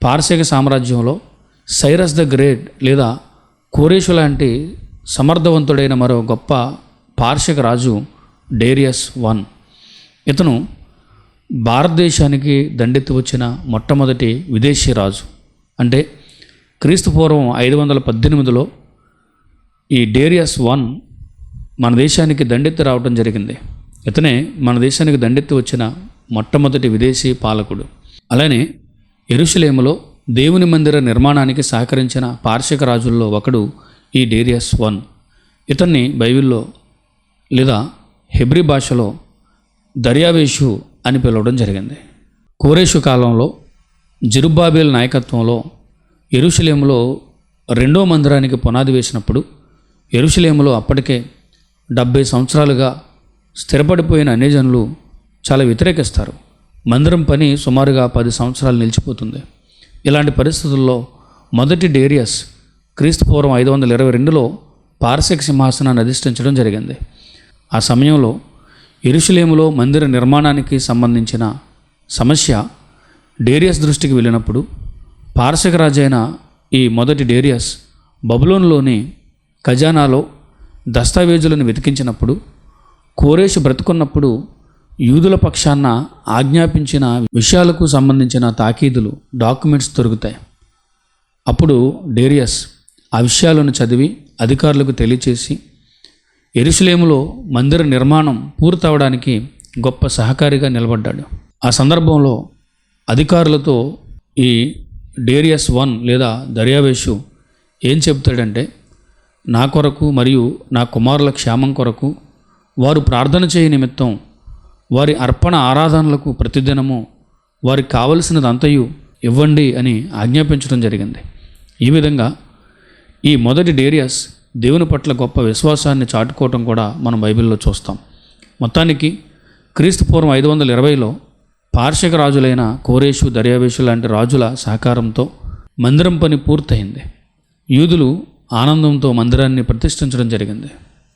పారసీక సామ్రాజ్యంలో Cyrus the great లేదా కోరేషు లాంటి సమర్థవంతుడైన మరో గొప్ప పారసీక రాజు డేరియస్ I. ఇతను భారతదేశానికి దండెత్తి వచ్చిన మొట్టమొదటి విదేశీ రాజు. అంటే క్రీస్తుపూర్వం 518లో ఈ డేరియస్ I మన దేశానికి దండెత్తి రావడం జరిగింది. ఇతనే మన దేశానికి దండెత్తి వచ్చిన మొట్టమొదటి విదేశీ పాలకుడు. అలానే యెరూషలేములో దేవుని మందిర నిర్మాణానికి సహకరించిన పారసీక రాజుల్లో ఒకడు ఈ డేరియస్ I. ఇతన్ని బైబిల్లో లేదా హెబ్రీ భాషలో దర్యావేషు అని పిలవడం జరిగింది. కోరేషు కాలంలో జెరుబ్బాబెల్ నాయకత్వంలో యెరూషలేములో రెండో మందిరానికి పునాది వేసినప్పుడు యెరూషలేములో అప్పటికే 70 సంవత్సరాలుగా స్థిరపడిపోయిన అన్యజనులు చాలా వ్యతిరేకిస్తారు. మందిరం పని సుమారుగా 10 సంవత్సరాలు నిలిచిపోతుంది. ఇలాంటి పరిస్థితుల్లో మొదటి డేరియస్ క్రీస్తుపూర్వం 522లో పారసీక సింహాసనాన్ని అధిష్ఠించడం జరిగింది. ఆ సమయంలో యెరూషలేములో మందిర నిర్మాణానికి సంబంధించిన సమస్య డేరియస్ దృష్టికి వెళ్ళినప్పుడు పారసీక రాజైన ఈ మొదటి డేరియస్ బబులోనులోని ఖజానాలో దస్తావేజులను వెతికించినప్పుడు కోరేషు బ్రతుకున్నప్పుడు యూదుల పక్షాన ఆజ్ఞాపించిన విషయాలకు సంబంధించిన తాకీదులు డాక్యుమెంట్స్ దొరుకుతాయి. అప్పుడు డేరియస్ ఆ విషయాలను చదివి అధికారులకు తెలియచేసి యెరూషలేములో మందిర నిర్మాణం పూర్తవడానికి గొప్ప సహకారిగా నిలబడ్డాడు. ఆ సందర్భంలో అధికారులతో ఈ డేరియస్ I లేదా దర్యావేషు ఏం చెబుతాడంటే, నా కొరకు మరియు నా కుమారుల క్షేమం కొరకు వారు ప్రార్థన చేయ నిమిత్తం వారి అర్పణ ఆరాధనలకు ప్రతిదినము వారికి కావలసినదంతయు ఇవ్వండి అని ఆజ్ఞాపించడం జరిగింది. ఈ విధంగా ఈ మొదటి డేరియస్ దేవుని పట్ల గొప్ప విశ్వాసాన్ని చాటుకోవటం కూడా మనం బైబిల్లో చూస్తాం. మొత్తానికి క్రీస్తుపూర్వం 520లో పారసీక రాజులైన కోరేషు, దర్యావేషు లాంటి రాజుల సహకారంతో మందిరం పని పూర్తయింది. యూదులు ఆనందంతో మందిరాన్ని ప్రతిష్ఠించడం జరిగింది.